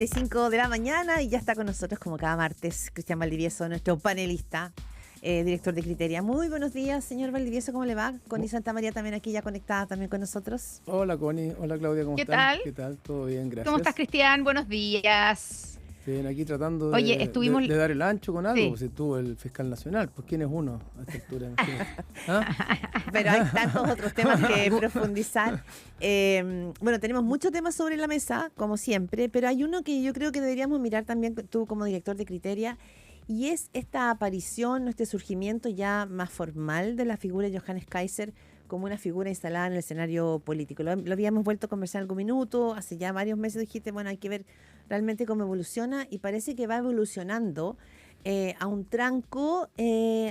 5 de la mañana y ya está con nosotros como cada martes Cristian Valdivieso, nuestro panelista, director de Criteria. Muy buenos días, señor Valdivieso, ¿cómo le va? Connie Santa María también aquí ya conectada también con nosotros. Hola Connie, hola Claudia, ¿cómo ¿Qué están? tal? ¿Qué tal? ¿Todo bien? Gracias. ¿Cómo estás, Cristian? Buenos días. Bien, aquí tratando Oye, estuvimos... de dar el ancho con algo, Sí. pues estuvo el fiscal nacional, pues ¿quién es uno a esta altura? Imagínate. ¿Ah? Pero hay tantos otros temas que profundizar. Bueno, tenemos muchos temas sobre la mesa, como siempre, pero hay uno que yo creo que deberíamos mirar también tú como director de Criteria, y es esta aparición, este surgimiento ya más formal de la figura de Johannes Kaiser como una figura instalada en el escenario político. Lo habíamos vuelto a conversar en algún minuto, hace ya varios meses dijiste, bueno, hay que ver realmente cómo evoluciona, y parece que va evolucionando a un tranco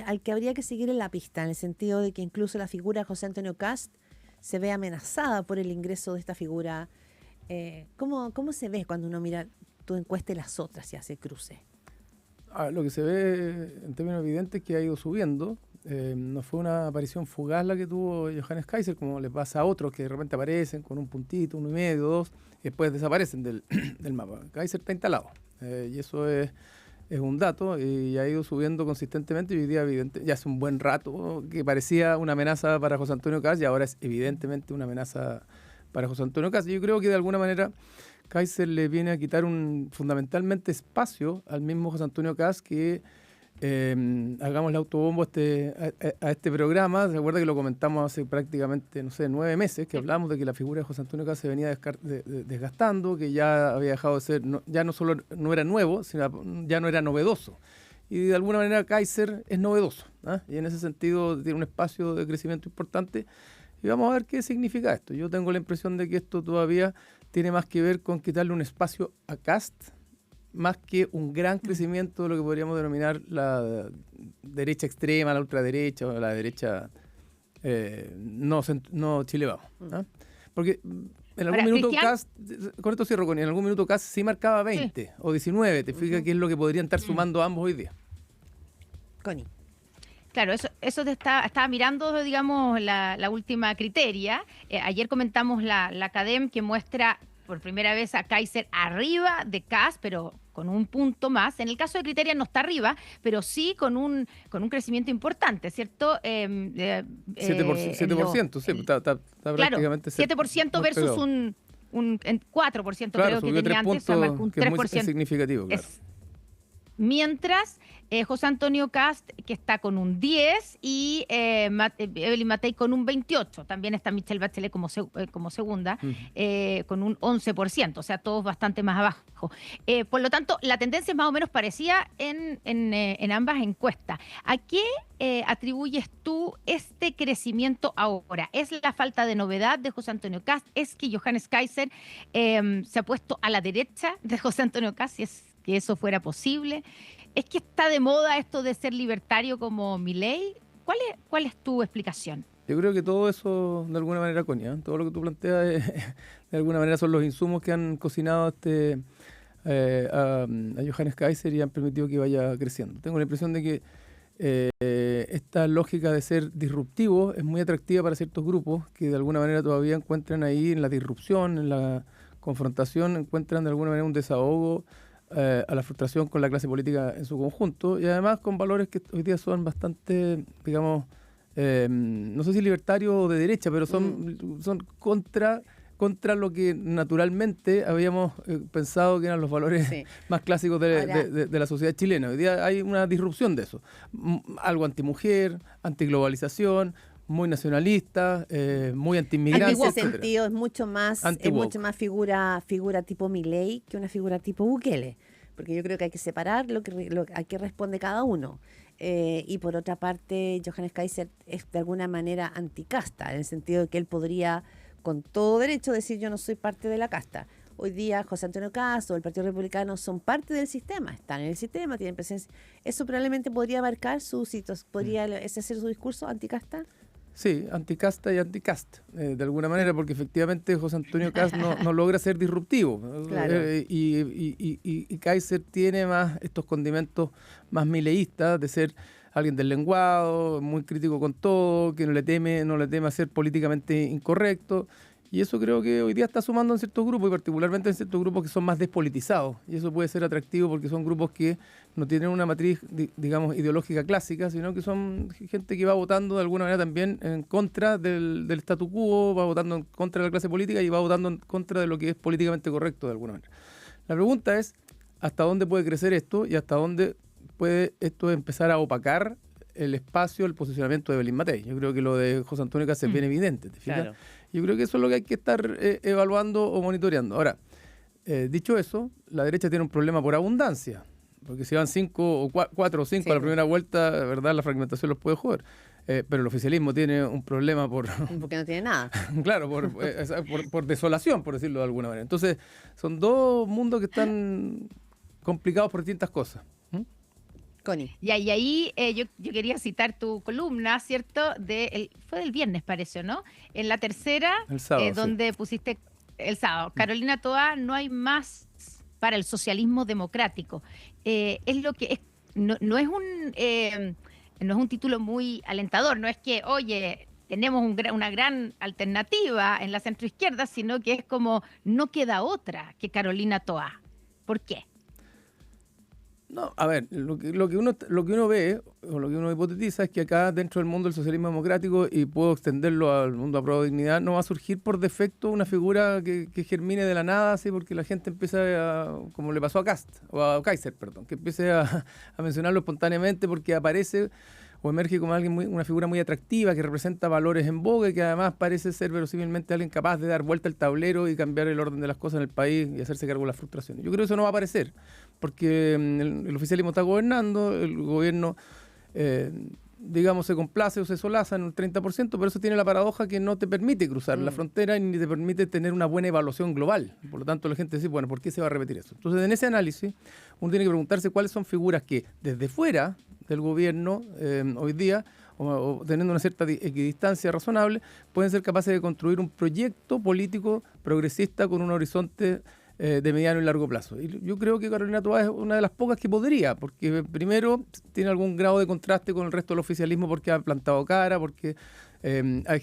al que habría que seguir en la pista, en el sentido de que incluso la figura de José Antonio Kast se ve amenazada por el ingreso de esta figura. ¿Cómo se ve cuando uno mira tu encuesta y las otras y hace cruce? Lo que se ve en términos evidentes es que ha ido subiendo. No fue una aparición fugaz la que tuvo Johannes Kaiser, como le pasa a otros que de repente aparecen con un puntito, 1,5, 2, y después desaparecen del mapa. Kaiser está instalado, y eso es un dato, y ha ido subiendo consistentemente, y hoy día evidente, ya hace un buen rato que parecía una amenaza para José Antonio Kast, y ahora es evidentemente una amenaza para José Antonio Kast. Yo creo que de alguna manera Kaiser le viene a quitar fundamentalmente espacio al mismo José Antonio Kast, que hagamos el autobombo a este programa. Se acuerda que lo comentamos hace prácticamente, 9 meses, que hablamos de que la figura de José Antonio Kast se venía desgastando, que ya había dejado de ser, ya no solo no era nuevo, sino ya no era novedoso. Y de alguna manera Kaiser es novedoso, ¿ah? Y en ese sentido tiene un espacio de crecimiento importante. Y vamos a ver qué significa esto. Yo tengo la impresión de que esto todavía tiene más que ver con quitarle un espacio a Kast, más que un gran crecimiento de lo que podríamos denominar la derecha extrema, la ultraderecha o la derecha no Chile Vamos, ¿ah? Porque en algún minuto Kast, con esto cierro, en algún minuto Kast sí marcaba 20 sí, o 19, te fijas que es lo que podrían estar sumando ambos hoy día. Connie. Claro, eso te estaba mirando, digamos, la última Criteria. Ayer comentamos la CADEM, que muestra por primera vez a Kaiser arriba de Kast, pero con un punto más. En el caso de Criteria no está arriba, pero sí con un crecimiento importante, ¿cierto? 7%, sí, está prácticamente... Claro, 7% versus un 4%, claro, creo que tenía antes, o sea, un 3%. Es significativo, claro. Mientras José Antonio Kast, que está con un 10, y Evelyn Matei con un 28. También está Michelle Bachelet como segunda, con un 11%, o sea, todos bastante más abajo. Por lo tanto, la tendencia es más o menos parecida en ambas encuestas. ¿A qué atribuyes tú este crecimiento ahora? ¿Es la falta de novedad de José Antonio Kast? ¿Es que Johannes Kaiser se ha puesto a la derecha de José Antonio Kast, si es que eso fuera posible? ¿Es que está de moda esto de ser libertario como Milei? ¿Cuál es tu explicación? Yo creo que todo eso, de alguna manera, Connie, todo lo que tú planteas, de alguna manera son los insumos que han cocinado a Johannes Kaiser y han permitido que vaya creciendo. Tengo la impresión de que esta lógica de ser disruptivo es muy atractiva para ciertos grupos que de alguna manera todavía encuentran ahí en la disrupción, en la confrontación, encuentran de alguna manera un desahogo a la frustración con la clase política en su conjunto, y además con valores que hoy día son bastante, digamos, no sé si libertarios o de derecha, pero son contra lo que naturalmente habíamos pensado que eran los valores más clásicos de la sociedad chilena. Hoy día hay una disrupción de eso. Algo antimujer, antiglobalización, muy nacionalista, muy anti-inmigrante. En ese sentido es mucho más figura tipo Milei que una figura tipo Bukele, porque yo creo que hay que separar a qué responde cada uno. Y por otra parte, Johannes Kaiser es de alguna manera anticasta, en el sentido de que él podría con todo derecho decir yo no soy parte de la casta. Hoy día José Antonio Kast o el Partido Republicano son parte del sistema, están en el sistema, tienen presencia. ¿Eso probablemente podría abarcar podría ese ser su discurso anticasta? Sí, anticasta y anticast, de alguna manera, porque efectivamente José Antonio Kast no logra ser disruptivo. Claro. Y Kaiser tiene más estos condimentos más mileístas de ser alguien del lenguado, muy crítico con todo, que no le teme a ser políticamente incorrecto. Y eso creo que hoy día está sumando en ciertos grupos, y particularmente en ciertos grupos que son más despolitizados. Y eso puede ser atractivo porque son grupos que no tienen una matriz, digamos, ideológica clásica, sino que son gente que va votando de alguna manera también en contra del statu quo, va votando en contra de la clase política y va votando en contra de lo que es políticamente correcto de alguna manera. La pregunta es, ¿hasta dónde puede crecer esto y hasta dónde puede esto empezar a opacar el espacio, el posicionamiento de Evelyn Matei? Yo creo que lo de José Antonio Kast es bien evidente, ¿te fijas? Claro. Yo creo que eso es lo que hay que estar evaluando o monitoreando. Ahora, dicho eso, la derecha tiene un problema por abundancia, porque si van 5 o 4 o 5 a la primera vuelta, de verdad la fragmentación los puede joder. Pero el oficialismo tiene un problema por... Porque no tiene nada. Claro, por desolación, por decirlo de alguna manera. Entonces, son dos mundos que están complicados por distintas cosas. Connie. Y ahí yo quería citar tu columna, ¿cierto? Fue del viernes, parece, ¿no? En la tercera, el sábado, donde pusiste el sábado. Carolina Toá, no hay más para el socialismo democrático. Es lo que es, no es un título muy alentador, no es que, oye, tenemos una gran alternativa en la centroizquierda, sino que es como, no queda otra que Carolina Toá. ¿Por qué? No, a ver, lo que uno ve o lo que uno hipotetiza es que acá dentro del mundo del socialismo democrático, y puedo extenderlo al mundo a prueba de dignidad, no va a surgir por defecto una figura que germine de la nada, así porque la gente empieza como le pasó a Kast, o a Kaiser, perdón, que empiece a mencionarlo espontáneamente porque aparece o emerge como una figura muy atractiva que representa valores en boga y que además parece ser verosímilmente alguien capaz de dar vuelta al tablero y cambiar el orden de las cosas en el país y hacerse cargo de las frustraciones. Yo creo que eso no va a aparecer, porque el oficialismo está gobernando, el gobierno, digamos, se complace o se solaza en un 30%, pero eso tiene la paradoja que no te permite cruzar la frontera y ni te permite tener una buena evaluación global. Por lo tanto, la gente dice, bueno, ¿por qué se va a repetir eso? Entonces, en ese análisis, uno tiene que preguntarse cuáles son figuras que desde fuera del gobierno hoy día, o teniendo una cierta equidistancia razonable, pueden ser capaces de construir un proyecto político progresista con un horizonte de mediano y largo plazo. Y yo creo que Carolina Toá es una de las pocas que podría, porque primero tiene algún grado de contraste con el resto del oficialismo porque ha plantado cara, porque ha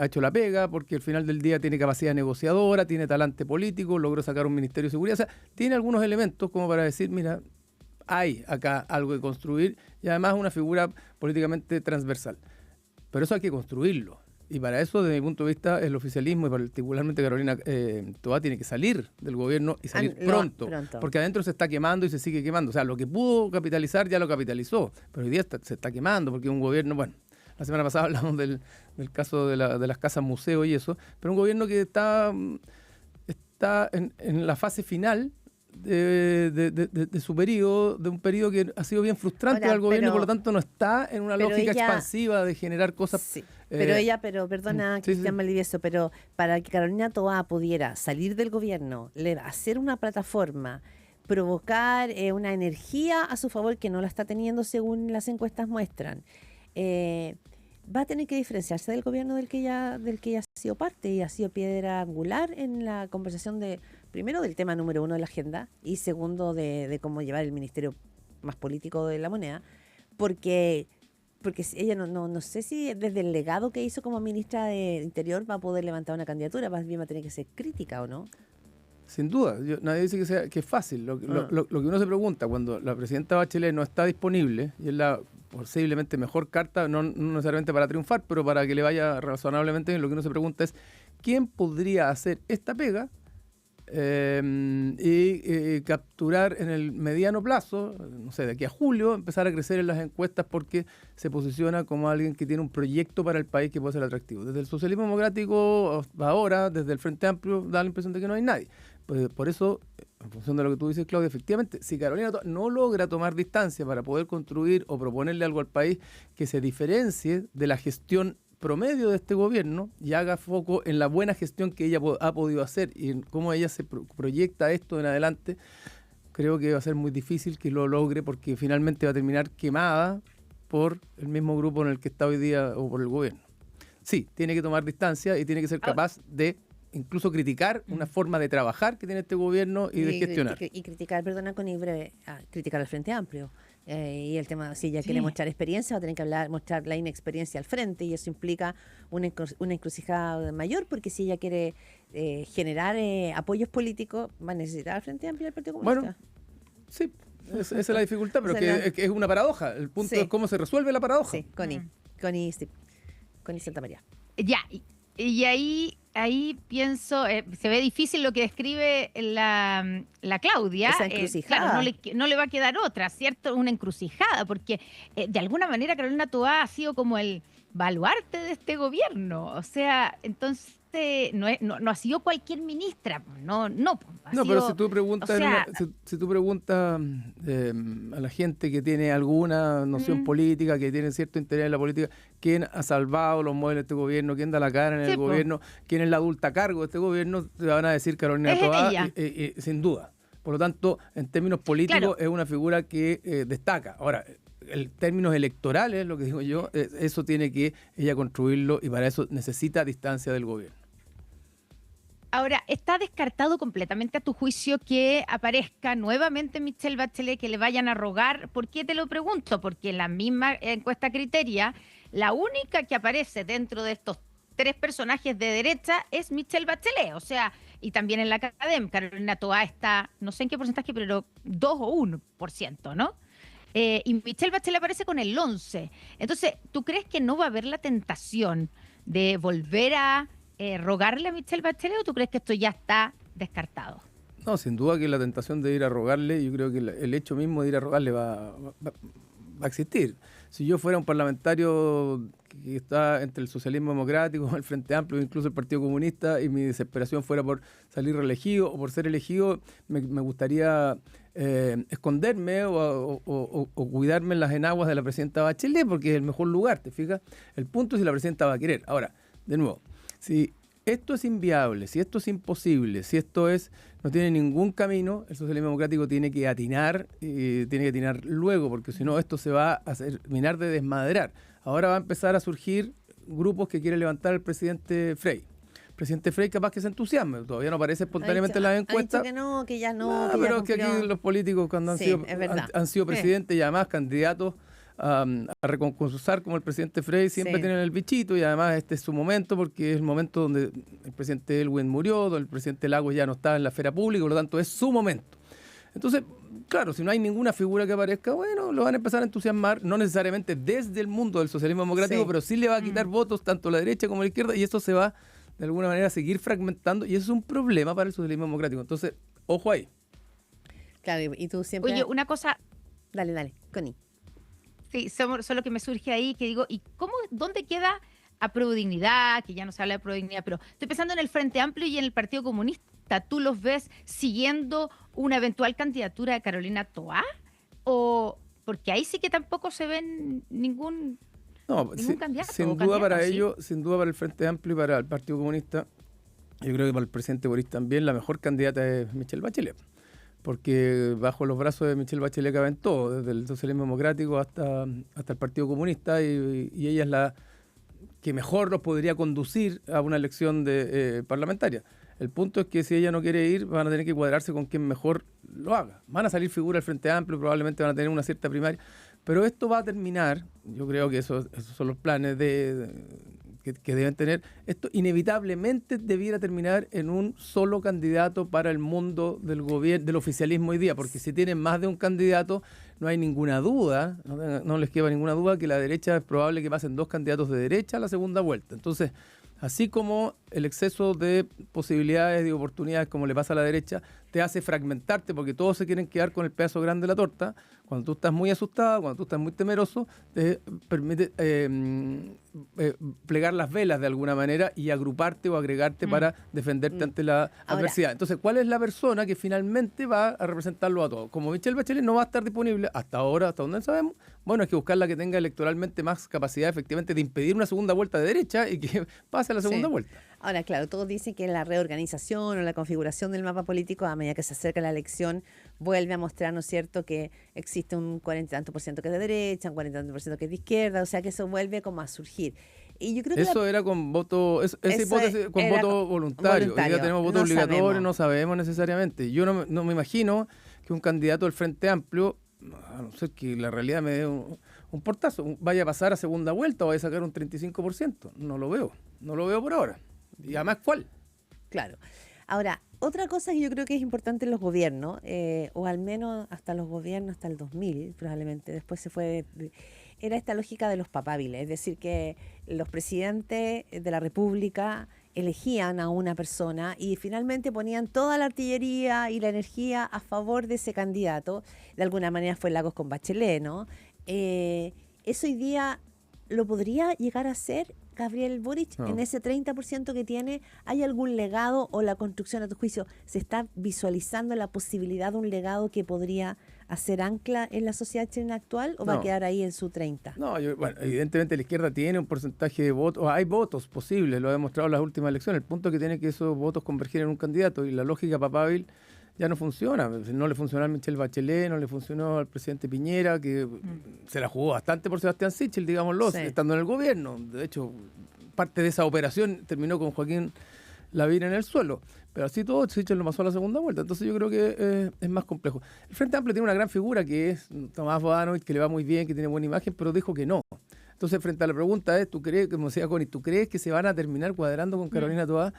hecho la pega, porque al final del día tiene capacidad negociadora, tiene talante político, logró sacar un ministerio de seguridad. O sea, tiene algunos elementos como para decir, mira, hay acá algo que construir y además una figura políticamente transversal. Pero eso hay que construirlo. Y para eso, desde mi punto de vista, el oficialismo y particularmente Carolina Toá tiene que salir del gobierno y salir pronto. Porque adentro se está quemando y se sigue quemando. O sea, lo que pudo capitalizar ya lo capitalizó, pero hoy día se está quemando porque un gobierno, bueno, la semana pasada hablamos del caso de las casas museo y eso, pero un gobierno que está en la fase final de su periodo, de un periodo que ha sido bien frustrante al gobierno, y por lo tanto no está en una lógica expansiva de generar cosas. Sí, pero perdona, Cristian Valdivieso, pero para que Carolina Toá pudiera salir del gobierno, hacer una plataforma, provocar una energía a su favor que no la está teniendo según las encuestas muestran, va a tener que diferenciarse del gobierno del que ya ha sido parte y ha sido piedra angular en la conversación primero del tema número 1 de la agenda y segundo de cómo llevar el ministerio más político de la moneda, porque ella no sé si desde el legado que hizo como ministra de Interior va a poder levantar una candidatura, más bien va a tener que ser crítica, ¿o no? Sin duda, nadie dice que es fácil. Lo que uno se pregunta cuando la presidenta Bachelet no está disponible, y es la posiblemente mejor carta, no necesariamente para triunfar, pero para que le vaya razonablemente bien, lo que uno se pregunta es ¿quién podría hacer esta pega y capturar en el mediano plazo, no sé, de aquí a julio, empezar a crecer en las encuestas porque se posiciona como alguien que tiene un proyecto para el país que puede ser atractivo? Desde el socialismo democrático ahora, desde el Frente Amplio, da la impresión de que no hay nadie. Pues por eso, en función de lo que tú dices, Claudia, efectivamente, si Carolina Toá no logra tomar distancia para poder construir o proponerle algo al país que se diferencie de la gestión promedio de este gobierno y haga foco en la buena gestión que ella ha podido hacer y en cómo ella se proyecta esto en adelante, creo que va a ser muy difícil que lo logre porque finalmente va a terminar quemada por el mismo grupo en el que está hoy día o por el gobierno. Sí, tiene que tomar distancia y tiene que ser capaz de incluso criticar una forma de trabajar que tiene este gobierno y de gestionar. Y criticar, perdona, Connie, breve, criticar al Frente Amplio. Y el tema, si ella quiere mostrar experiencia, va a tener que mostrar la inexperiencia al frente, y eso implica una encrucijada mayor, porque si ella quiere generar apoyos políticos, va a necesitar al Frente Amplio y al Partido Comunista. Bueno, sí, esa es la dificultad, pero es una paradoja. El punto es cómo se resuelve la paradoja. Sí, Connie Santa María. Ya, y ahí pienso, se ve difícil lo que describe la Claudia. Esa encrucijada. Claro, no le va a quedar otra, ¿cierto? Una encrucijada, porque de alguna manera Carolina Toá ha sido como el baluarte de este gobierno. O sea, entonces no ha sido cualquier ministra. No, pero si tú preguntas, si tú preguntas a la gente que tiene alguna noción política, que tiene cierto interés en la política, quién ha salvado los modelos de este gobierno, quién da la cara en el gobierno, quién es la adulta a cargo de este gobierno, te van a decir Carolina Toá, sin duda. Por lo tanto, en términos políticos es una figura que destaca. Ahora, en términos electorales, lo que digo yo, eso tiene que ella construirlo, y para eso necesita distancia del gobierno. Ahora, ¿está descartado completamente a tu juicio que aparezca nuevamente Michelle Bachelet, que le vayan a rogar? ¿Por qué te lo pregunto? Porque en la misma encuesta Criteria, la única que aparece dentro de estos 3 personajes de derecha es Michelle Bachelet. O sea, y también en la academia, Carolina Toá está, no sé en qué porcentaje, pero 2 o 1%, ¿no? Y Michelle Bachelet aparece con el 11%. Entonces, ¿tú crees que no va a haber la tentación de volver a rogarle a Michelle Bachelet, o tú crees que esto ya está descartado? No, sin duda que la tentación de ir a rogarle, yo creo que el hecho mismo de ir a rogarle va a existir. Si yo fuera un parlamentario que está entre el socialismo democrático, el Frente Amplio, incluso el Partido Comunista, y mi desesperación fuera por salir reelegido o por ser elegido, me gustaría esconderme o cuidarme en las enaguas de la presidenta Bachelet, porque es el mejor lugar, ¿te fijas? El punto es si la presidenta va a querer. Ahora, de nuevo, si esto es inviable, si esto es imposible, si esto no tiene ningún camino, el socialismo democrático tiene que atinar luego, porque si no esto se va a terminar de desmadrar. Ahora va a empezar a surgir grupos que quieren levantar al presidente Frey. El presidente Frey capaz que se entusiasme, todavía no aparece espontáneamente en las encuestas. Que ya no. Que pero ya que aquí los políticos cuando han sido presidentes y además candidatos a reconcursar como el presidente Frey siempre tienen el bichito, y además este es su momento, porque es el momento donde el presidente Elwin murió, donde el presidente Lagos ya no está en la esfera pública, por lo tanto es su momento. Entonces, claro, si no hay ninguna figura que aparezca, bueno, lo van a empezar a entusiasmar, no necesariamente desde el mundo del socialismo democrático, pero sí le va a quitar votos tanto a la derecha como a la izquierda, y eso se va de alguna manera a seguir fragmentando, y eso es un problema para el socialismo democrático. Entonces, ojo ahí. Claro, y tú siempre... Oye, una cosa... Dale, Connie. Sí, solo que me surge ahí, que digo, ¿y dónde queda a Prodignidad? Que ya no se habla de Prodignidad, pero estoy pensando en el Frente Amplio y en el Partido Comunista. ¿Tú los ves siguiendo una eventual candidatura de Carolina Toá? ¿O porque ahí sí que tampoco se ven ningún candidato? Sin duda para ellos, sin duda para el Frente Amplio y para el Partido Comunista, yo creo que para el presidente Boric también, la mejor candidata es Michelle Bachelet. Porque bajo los brazos de Michelle Bachelet caben todo, desde el socialismo democrático hasta el Partido Comunista, y ella es la que mejor los podría conducir a una elección parlamentaria. El punto es que si ella no quiere ir, van a tener que cuadrarse con quien mejor lo haga. Van a salir figuras del Frente Amplio, probablemente van a tener una cierta primaria, pero esto va a terminar, yo creo que esos son los planes que deben tener. Esto inevitablemente debiera terminar en un solo candidato para el mundo del gobierno, del oficialismo hoy día, porque si tienen más de un candidato, no hay ninguna duda, no les queda ninguna duda que la derecha es probable que pasen 2 candidatos de derecha a la segunda vuelta. Entonces, así como el exceso de posibilidades y oportunidades, como le pasa a la derecha, te hace fragmentarte porque todos se quieren quedar con el pedazo grande de la torta, cuando tú estás muy asustado, cuando tú estás muy temeroso, te permite plegar las velas de alguna manera y agruparte o agregarte para defenderte ante la adversidad. Entonces, ¿cuál es la persona que finalmente va a representarlo a todos? Como Michelle Bachelet no va a estar disponible hasta ahora, hasta donde sabemos, bueno, hay que buscar la que tenga electoralmente más capacidad efectivamente de impedir una segunda vuelta de derecha y que pase a la segunda vuelta. Ahora, claro, todos dicen que la reorganización o la configuración del mapa político, a medida que se acerca la elección, vuelve a mostrar, ¿no es cierto?, que existe un 40 y tanto por ciento que es de derecha, un 40 y tanto por ciento que es de izquierda, o sea que eso vuelve como a surgir. Y yo creo que Eso era con voto, esa Eso hipótesis con era voto voluntario. Hoy día tenemos voto no obligatorio, sabemos. no sabemos necesariamente. Yo no me imagino que un candidato del Frente Amplio, a no ser que la realidad me dé un portazo, vaya a pasar a segunda vuelta o vaya a sacar un 35%. No lo veo por ahora. Y además, ¿cuál? Claro. Ahora, otra cosa que yo creo que es importante en los gobiernos, o al menos hasta los gobiernos, hasta el 2000 probablemente, después se fue, era esta lógica de los papables, es decir, que los presidentes de la República elegían a una persona y finalmente ponían toda la artillería y la energía a favor de ese candidato. De alguna manera fue Lagos con Bachelet, ¿no? Eso hoy día lo podría llegar a ser Gabriel Boric. No. En ese 30% que tiene, ¿hay algún legado o la construcción, a tu juicio, se está visualizando la posibilidad de un legado que podría hacer ancla en la sociedad chilena actual o va a No. quedar ahí en su 30? No, bueno, evidentemente la izquierda tiene un porcentaje de votos, hay votos posibles, lo ha demostrado en las últimas elecciones. El punto es que tiene que esos votos convergir en un candidato y la lógica papábil ya no funciona. No le funcionó a Michelle Bachelet, no le funcionó al presidente Piñera, que se la jugó bastante por Sebastián Sichel, digámoslo, Sí. estando en el gobierno. De hecho, parte de esa operación terminó con Joaquín Lavín en el suelo. Pero así todo, Sichel lo pasó a la segunda vuelta. Entonces yo creo que es más complejo. El Frente Amplio tiene una gran figura que es Tomás Bodanovich, que le va muy bien, que tiene buena imagen, pero dijo que no. Entonces, frente a la pregunta es, ¿tú crees, como decía Connie, ¿tú crees que se van a terminar cuadrando con Carolina Toá?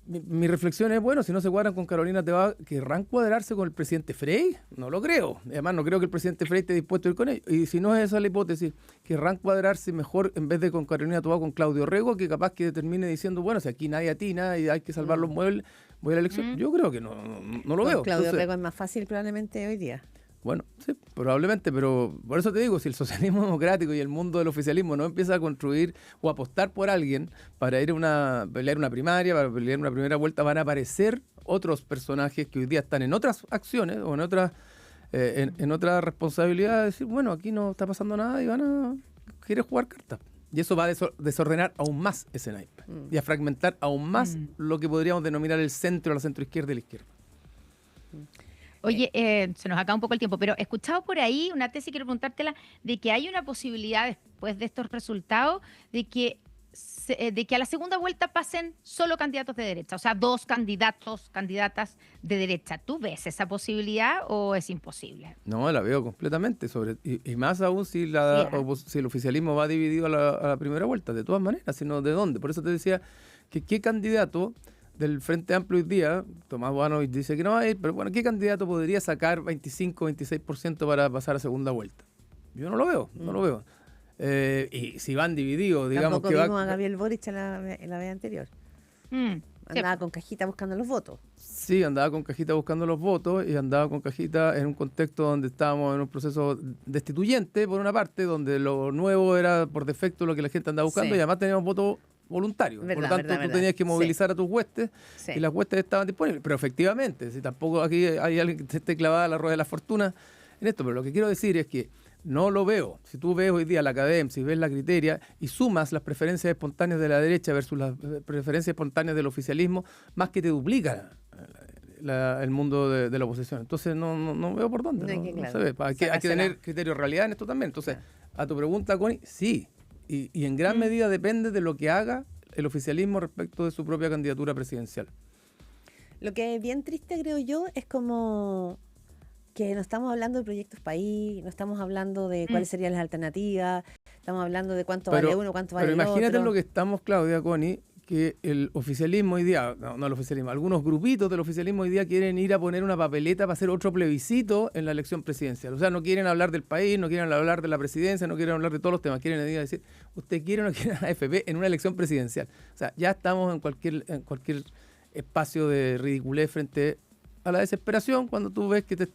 Mi reflexión es, bueno, si no se cuadran con Carolina Toá, ¿querrán cuadrarse con el presidente Frey? No lo creo. Además, no creo que el presidente Frey esté dispuesto a ir con ellos. Y si no es esa la hipótesis, ¿querrán cuadrarse mejor en vez de con Carolina Toá, con Claudio Rego, que capaz que termine diciendo, bueno, si aquí nadie atina y hay que salvar los muebles, voy a la elección? Yo creo que no lo veo. Claudio Entonces, Rego es más fácil probablemente hoy día. bueno, sí, probablemente, pero por eso te digo, si el socialismo democrático y el mundo del oficialismo no empieza a construir o apostar por alguien para ir a pelear una primaria, para pelear una primera vuelta, van a aparecer otros personajes que hoy día están en otras acciones o en otras responsabilidades, decir, bueno, aquí no está pasando nada y van a querer jugar cartas. Y eso va a desordenar aún más ese naipe y a fragmentar aún más lo que podríamos denominar el centro, la centroizquierda y la izquierda. Oye, se nos acaba un poco el tiempo, pero he escuchado por ahí una tesis, quiero preguntártela, de que hay una posibilidad después de estos resultados de que a la segunda vuelta pasen solo candidatos de derecha, o sea, 2 candidatas de derecha. ¿Tú ves esa posibilidad o es imposible? No, la veo completamente, y más aún si el oficialismo va dividido a la primera vuelta, de todas maneras, sino de dónde. Por eso te decía que qué candidato del Frente Amplio hoy día, Tomás Bodanovich dice que no va a ir, pero bueno, ¿qué candidato podría sacar 25, 26% para pasar a segunda vuelta? Yo no lo veo. Y si van divididos, digamos Tampoco que vimos a Gabriel Boric en la vez anterior. Andaba con cajita buscando los votos. Sí, andaba con cajita buscando los votos y andaba con cajita en un contexto donde estábamos en un proceso destituyente, por una parte, donde lo nuevo era por defecto lo que la gente andaba buscando, Sí. y además teníamos votos voluntarios. Por lo tanto, tú tenías que movilizar a tus huestes Sí. y las huestes estaban disponibles. Pero efectivamente, si tampoco aquí hay alguien que esté clavada a la rueda de la fortuna en esto, pero lo que quiero decir es que no lo veo. Si tú ves hoy día la Academia, si ves la Criteria y sumas las preferencias espontáneas de la derecha versus las preferencias espontáneas del oficialismo, más que te duplica el mundo de la oposición. Entonces no veo por dónde. No se ve. Hay que tener criterio de realidad en esto también. Entonces, a tu pregunta, Connie, sí. Y en gran medida depende de lo que haga el oficialismo respecto de su propia candidatura presidencial. Lo que es bien triste, creo yo, es como que no estamos hablando de proyectos país, no estamos hablando de cuáles serían las alternativas, estamos hablando de cuánto vale uno, cuánto vale el otro. Pero imagínate en lo que estamos, Claudia, Connie, que el oficialismo hoy día, no el oficialismo, algunos grupitos del oficialismo hoy día quieren ir a poner una papeleta para hacer otro plebiscito en la elección presidencial. O sea, no quieren hablar del país, no quieren hablar de la presidencia, no quieren hablar de todos los temas. Quieren decir, ¿usted quiere o no quiere AFP en una elección presidencial? O sea, ya estamos en cualquier espacio de ridiculez frente a la desesperación cuando tú ves que se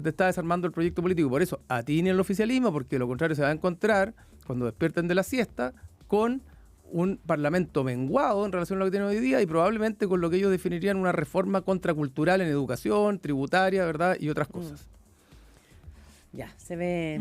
te está desarmando el proyecto político. Por eso, atinen el oficialismo, porque lo contrario se va a encontrar, cuando despierten de la siesta, con un parlamento menguado en relación a lo que tienen hoy día y probablemente con lo que ellos definirían una reforma contracultural en educación, tributaria, ¿verdad? Y otras cosas. Ya, se ve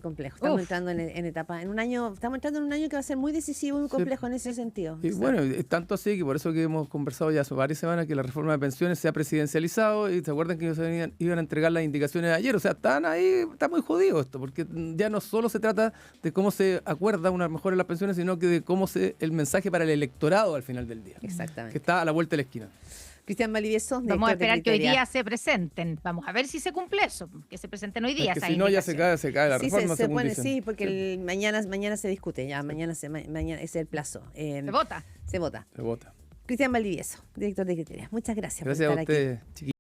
complejo. Estamos entrando en etapa, estamos entrando en un año que va a ser muy decisivo y muy complejo en ese sentido. Y bueno, es tanto así que por eso que hemos conversado ya hace varias semanas que la reforma de pensiones se ha presidencializado y se acuerdan que ellos iban a entregar las indicaciones ayer. O sea, están ahí, está muy jodido esto, porque ya no solo se trata de cómo se acuerda una mejora en las pensiones, sino que de cómo el mensaje para el electorado al final del día. Exactamente. Que está a la vuelta de la esquina. Cristian Valdivieso, vamos a esperar que hoy Criteria. día se presenten. Vamos a ver si se cumple eso, que se presenten hoy día. Es que esas si no, ya se indicaciones. cae la Sí, reforma. se según pone, dicen. sí, porque mañana se discute, ya mañana ese es el plazo. Se vota. Se vota. Se vota. Cristian Valdivieso, director de Criteria. Muchas gracias, Gracias por a estar aquí. ustedes, chiquillos.